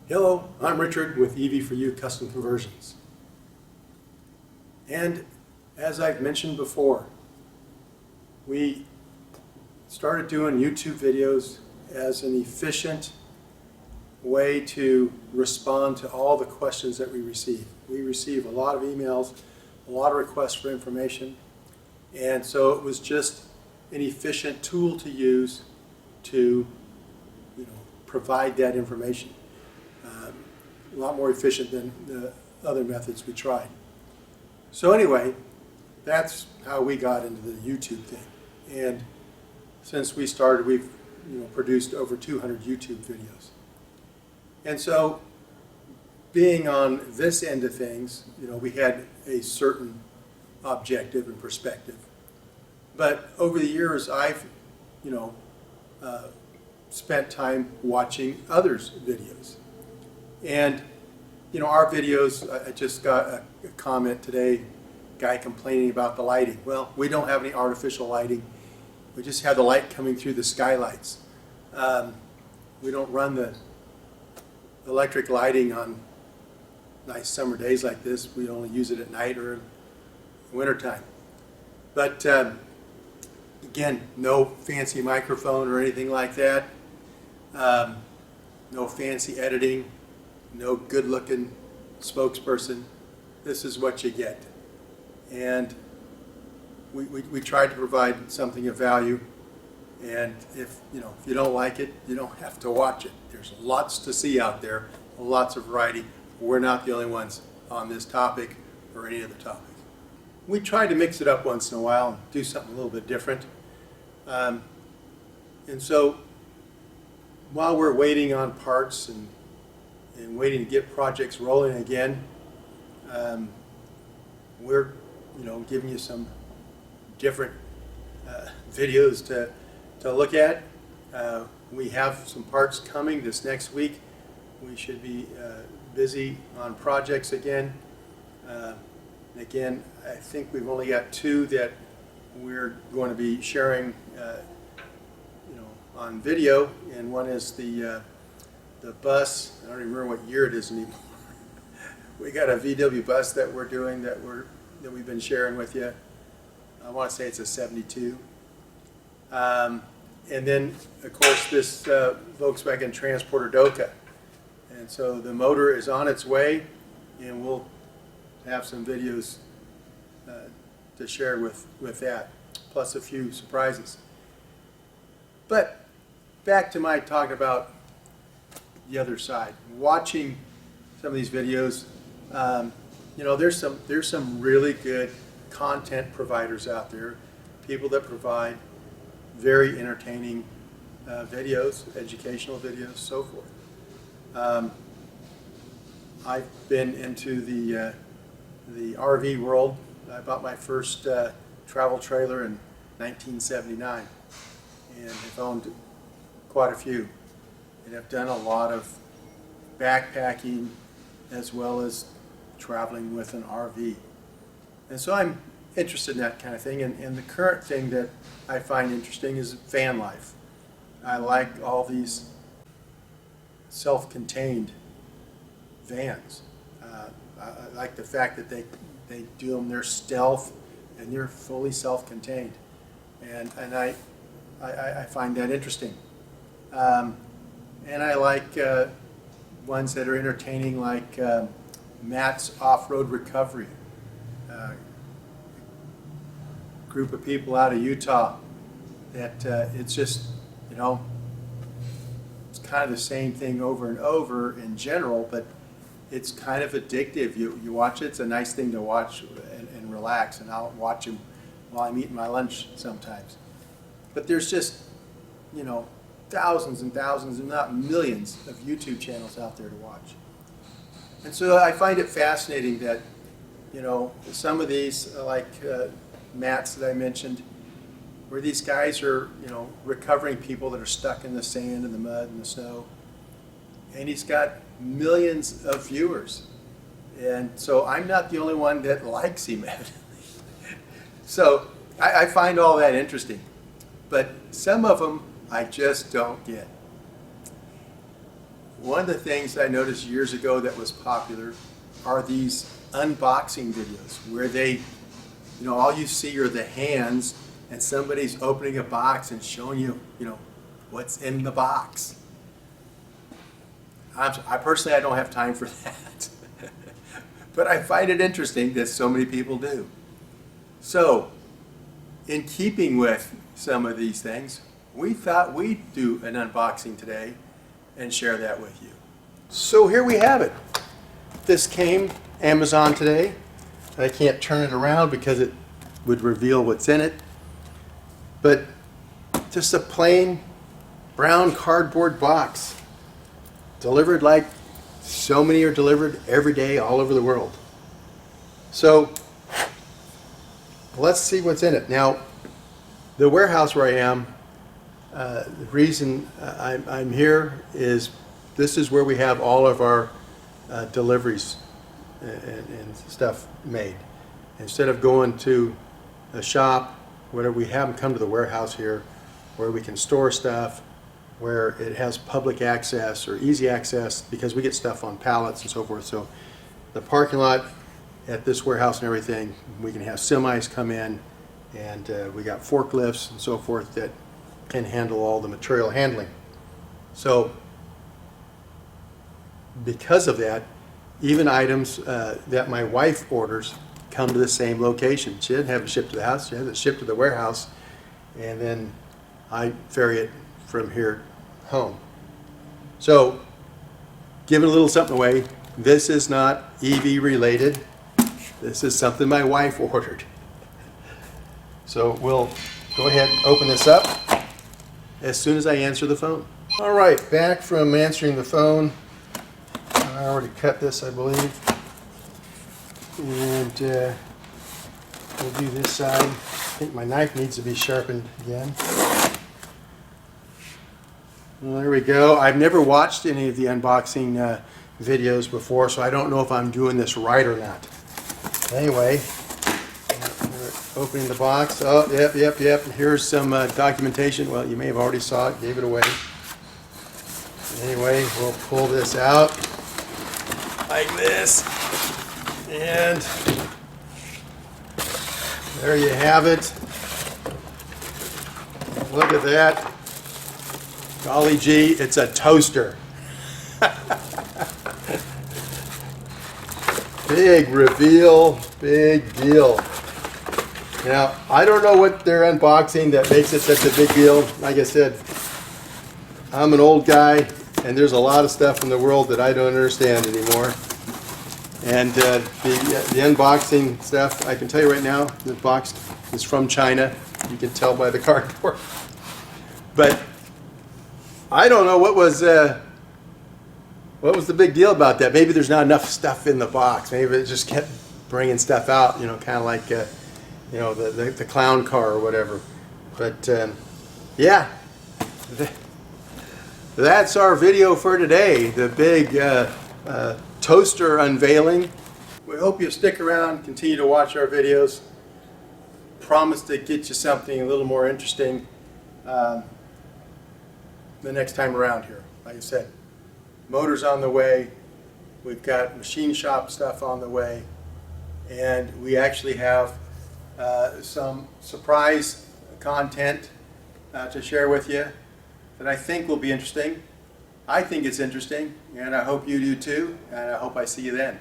Hello, I'm Richard with EV4U Custom Conversions. And as I've mentioned before, we started doing YouTube videos as an efficient way to respond to all the questions that we receive. We receive a lot of emails, a lot of requests for information, and so it was just an efficient tool to use to provide that information. A lot more efficient than the other methods we tried. So anyway, that's how we got into the YouTube thing. And since we started, we've produced over 200 YouTube videos. And so being on this end of things, we had a certain objective and perspective. But over the years, I've spent time watching others' videos. And our videos, I just got a comment today, guy complaining about the lighting. Well, we don't have any artificial lighting. We just have the light coming through the skylights. We don't run the electric lighting on nice summer days like this. We only use it at night or in wintertime. But again, no fancy microphone or anything like that. No fancy editing. No good-looking spokesperson. This is what you get. And we tried to provide something of value. And if you don't like it, you don't have to watch it. There's lots to see out there, lots of variety. We're not the only ones on this topic or any other topic. We try to mix it up once in a while and do something a little bit different. And so while we're waiting on parts and waiting to get projects rolling again, we're giving you some different videos to look at. We have some parts coming this next week. We should be busy on projects again. Again, I think we've only got two that we're going to be sharing on video, and one is the bus. I don't even remember what year it is anymore. We got a VW bus that we're doing that we've been sharing with you. I want to say it's a 72. And then, of course, this Volkswagen Transporter Doka. And so the motor is on its way, and we'll have some videos to share with that, plus a few surprises. But back to my talking about the other side. Watching some of these videos, there's some really good content providers out there, people that provide very entertaining videos, educational videos, so forth. I've been into the RV world. I bought my first travel trailer in 1979, and I've owned quite a few. And I've done a lot of backpacking as well as traveling with an RV. And so I'm interested in that kind of thing. And the current thing that I find interesting is van life. I like all these self-contained vans. I like the fact that they do them, they're stealth and they're fully self-contained. And I find that interesting. And I like ones that are entertaining, like Matt's Off-Road Recovery. Group of people out of Utah that it's just, it's kind of the same thing over and over in general, but it's kind of addictive. You watch it, it's a nice thing to watch and relax, and I'll watch them while I'm eating my lunch sometimes. But there's just, thousands and thousands, if not millions, of YouTube channels out there to watch. And so I find it fascinating that, some of these, like Matt's that I mentioned, where these guys are, recovering people that are stuck in the sand and the mud and the snow. And he's got millions of viewers. And so I'm not the only one that likes him, evidently. So I find all that interesting. But some of them I just don't get. one of the things I noticed years ago that was popular are these unboxing videos where all you see are the hands and somebody's opening a box and showing you, what's in the box. I personally, I don't have time for that. But I find it interesting that so many people do. So, in keeping with some of these things, we thought we'd do an unboxing today and share that with you. So here we have it. This came Amazon today. I can't turn it around because it would reveal what's in it. But just a plain brown cardboard box, delivered like so many are delivered every day all over the world. So let's see what's in it. Now, the warehouse where I am, the reason I'm here is this is where we have all of our deliveries and stuff made. Instead of going to a shop, where we have them come to the warehouse here, where we can store stuff, where it has public access or easy access, because we get stuff on pallets and so forth. So the parking lot at this warehouse and everything, we can have semis come in, and we got forklifts and so forth that can handle all the material handling. So because of that, even items that my wife orders come to the same location. She doesn't have it shipped to the house, she has it shipped to the warehouse, and then I ferry it from here home. So, giving a little something away. This is not EV related. This is something my wife ordered. So we'll go ahead and open this up as soon as I answer the phone. All right, back from answering the phone. I already cut this, I believe. And we'll do this side. I think my knife needs to be sharpened again. Well, there we go. I've never watched any of the unboxing videos before, so I don't know if I'm doing this right or not. Anyway, we're opening the box. Oh, yep. Here's some documentation. Well, you may have already saw it, gave it away. Anyway, we'll pull this out like this. And there you have it. Look at that. Golly gee, it's a toaster. Big reveal, big deal. Now, I don't know what they're unboxing that makes it such a big deal. Like I said, I'm an old guy, and there's a lot of stuff in the world that I don't understand anymore. And the unboxing stuff, I can tell you right now, the box is from China. You can tell by the cardboard. But I don't know what was the big deal about that. Maybe there's not enough stuff in the box. Maybe it just kept bringing stuff out, kind of like the clown car or whatever. But yeah, that's our video for today. The big toaster unveiling. We hope you'll stick around, continue to watch our videos. Promise to get you something a little more interesting the next time around here. Like I said, motors on the way, we've got machine shop stuff on the way, and we actually have some surprise content to share with you that I think will be interesting. I think it's interesting, and I hope you do too, and I hope I see you then.